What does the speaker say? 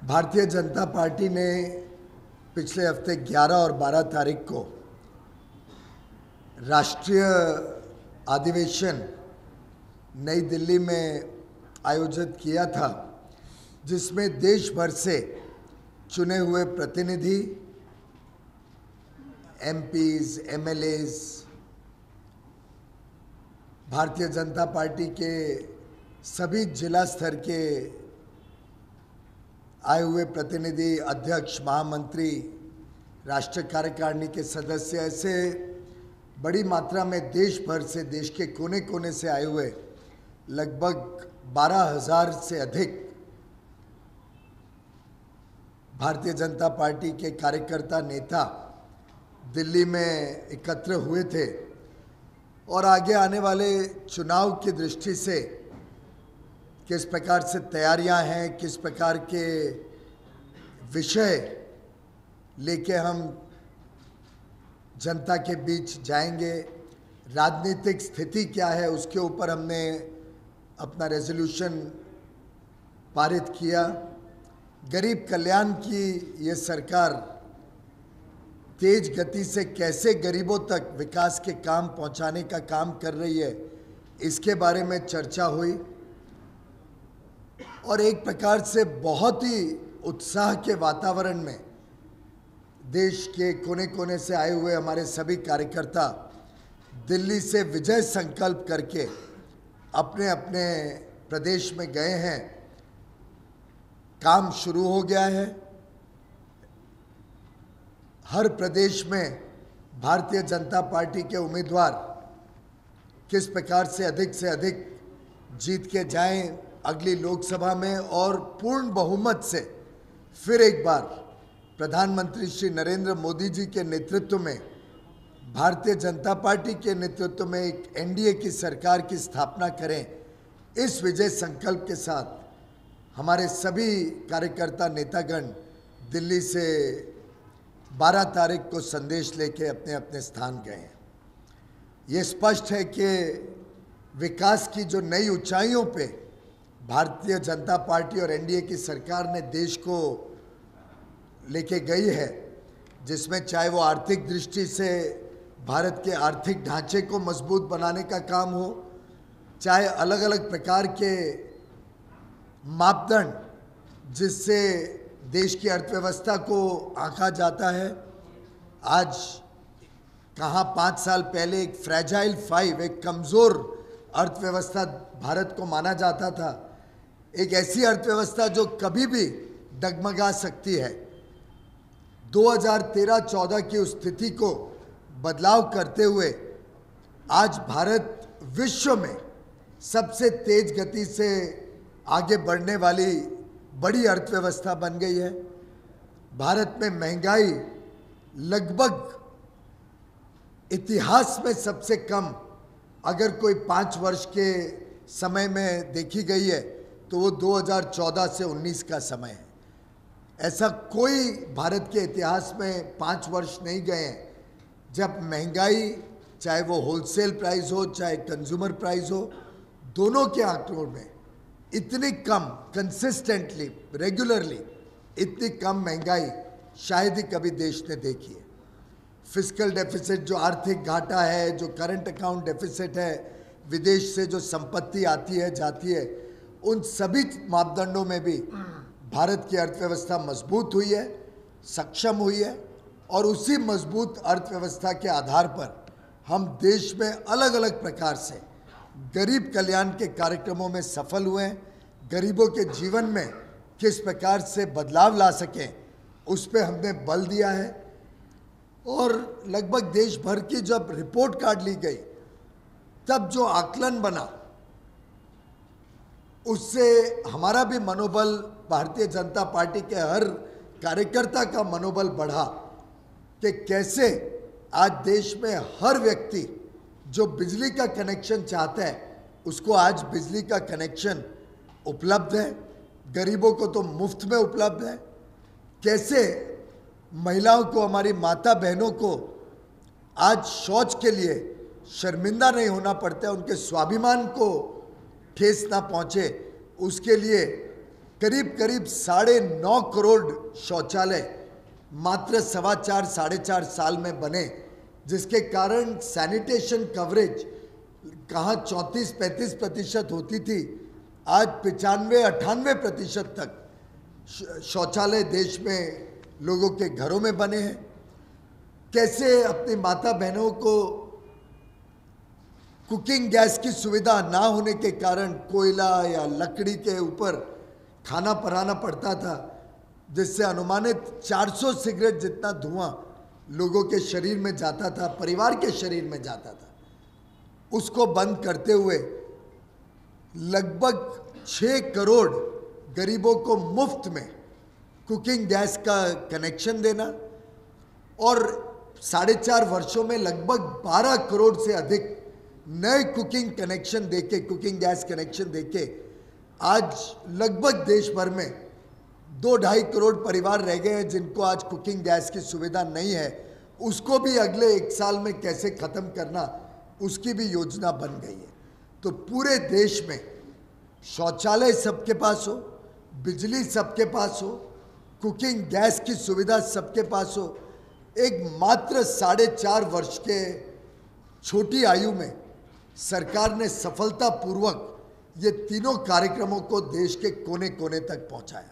Bharatiya Janata party ने पिछले हफ्ते 11 और 12 तारीख को राष्ट्रीय अधिवेशन नई दिल्ली में आयोजित किया था, जिसमें देश भर से चुने हुए प्रतिनिधि, MPs, MLAs, Bharatiya Janata party के सभी जिला स्तर के आए हुए प्रतिनिधि, अध्यक्ष, महामंत्री, राष्ट्रीय कार्यकारिणी के सदस्य, ऐसे बड़ी मात्रा में देश भर से, देश के कोने कोने से आए हुए लगभग 12,000 से अधिक भारतीय जनता पार्टी के कार्यकर्ता, नेता दिल्ली में एकत्र हुए थे और आगे आने वाले चुनाव की दृष्टि से किस प्रकार से तैयारियां हैं, किस प्रकार के विषय लेके हम जनता के बीच जाएंगे, राजनीतिक स्थिति क्या है, उसके ऊपर हमने अपना रेजोल्यूशन पारित किया। गरीब कल्याण की ये सरकार तेज गति से कैसे गरीबों तक विकास के काम पहुंचाने का काम कर रही है, इसके बारे में चर्चा हुई और एक प्रकार से बहुत ही उत्साह के वातावरण में देश के कोने कोने से आए हुए हमारे सभी कार्यकर्ता दिल्ली से विजय संकल्प करके अपने अपने प्रदेश में गए हैं। काम शुरू हो गया है। हर प्रदेश में भारतीय जनता पार्टी के उम्मीदवार किस प्रकार से अधिक जीत के जाएं अगली लोकसभा में और पूर्ण बहुमत से फिर एक बार प्रधानमंत्री श्री नरेंद्र मोदी जी के नेतृत्व में, भारतीय जनता पार्टी के नेतृत्व में एक एनडीए की सरकार की स्थापना करें। इस विजय संकल्प के साथ हमारे सभी कार्यकर्ता, नेतागण दिल्ली से 12 तारीख को संदेश लेके अपने अपने स्थान गए हैं। ये स्पष्ट है कि विकास की जो नई ऊंचाइयों पे भारतीय जनता पार्टी और एनडीए की सरकार ने देश को लेके गई है, जिसमें चाहे वो आर्थिक दृष्टि से भारत के आर्थिक ढांचे को मजबूत बनाने का काम हो, चाहे अलग अलग प्रकार के मापदंड जिससे देश की अर्थव्यवस्था को आंका जाता है। आज कहाँ 5 साल पहले एक फ्रेजाइल 5, एक कमज़ोर अर्थव्यवस्था भारत को माना जाता था, एक ऐसी अर्थव्यवस्था जो कभी भी डगमगा सकती है। 2013-14 की उस स्थिति को बदलाव करते हुए आज भारत विश्व में सबसे तेज गति से आगे बढ़ने वाली बड़ी अर्थव्यवस्था बन गई है। भारत में महंगाई लगभग इतिहास में सबसे कम, अगर कोई 5 वर्ष के समय में देखी गई है तो वो 2014 से 19 का समय है। ऐसा कोई भारत के इतिहास में 5 वर्ष नहीं गए हैं जब महंगाई, चाहे वो होलसेल प्राइस हो चाहे कंज्यूमर प्राइस हो, दोनों के आंकड़ों में इतनी कम, कंसिस्टेंटली, रेगुलरली इतनी कम महंगाई शायद ही कभी देश ने देखी है। फिस्कल डेफिसिट, जो आर्थिक घाटा है, जो करंट अकाउंट डेफिसिट है, विदेश से जो संपत्ति आती है जाती है, उन सभी मापदंडों में भी भारत की अर्थव्यवस्था मजबूत हुई है, सक्षम हुई है और उसी मजबूत अर्थव्यवस्था के आधार पर हम देश में अलग अलग प्रकार से गरीब कल्याण के कार्यक्रमों में सफल हुए हैं। गरीबों के जीवन में किस प्रकार से बदलाव ला सकें, उस पर हमने बल दिया है और लगभग देश भर की जब रिपोर्ट कार्ड ली गई तब जो आकलन बना, उससे हमारा भी मनोबल, भारतीय जनता पार्टी के हर कार्यकर्ता का मनोबल बढ़ा कि कैसे आज देश में हर व्यक्ति जो बिजली का कनेक्शन चाहता है उसको आज बिजली का कनेक्शन उपलब्ध है। गरीबों को तो मुफ्त में उपलब्ध है। कैसे महिलाओं को, हमारी माता बहनों को आज शौच के लिए शर्मिंदा नहीं होना पड़ता है, उनके स्वाभिमान को ठेस ना पहुँचे, उसके लिए करीब करीब 9.5 करोड़ शौचालय मात्र 4.25 साढ़े 4 साल में बने, जिसके कारण सैनिटेशन कवरेज कहाँ 34-35% होती थी, आज 95-98% तक शौचालय देश में लोगों के घरों में बने हैं। कैसे अपनी माता बहनों को कुकिंग गैस की सुविधा ना होने के कारण कोयला या लकड़ी के ऊपर खाना पकाना पड़ता था, जिससे अनुमानित 400 सिगरेट जितना धुआं लोगों के शरीर में जाता था, परिवार के शरीर में जाता था, उसको बंद करते हुए लगभग 6 करोड़ गरीबों को मुफ्त में कुकिंग गैस का कनेक्शन देना और 4.5 वर्षों में लगभग 12 करोड़ से अधिक नए कुकिंग कनेक्शन देके, कुकिंग गैस कनेक्शन देके आज लगभग देश भर में 2-2.5 करोड़ परिवार रह गए हैं जिनको आज कुकिंग गैस की सुविधा नहीं है। उसको भी अगले 1 साल में कैसे ख़त्म करना, उसकी भी योजना बन गई है। तो पूरे देश में शौचालय सबके पास हो, बिजली सबके पास हो, कुकिंग गैस की सुविधा सबके पास हो, एक मात्र 4.5 वर्ष के छोटी आयु में सरकार ने सफलतापूर्वक ये तीनों कार्यक्रमों को देश के कोने कोने तक पहुंचाया।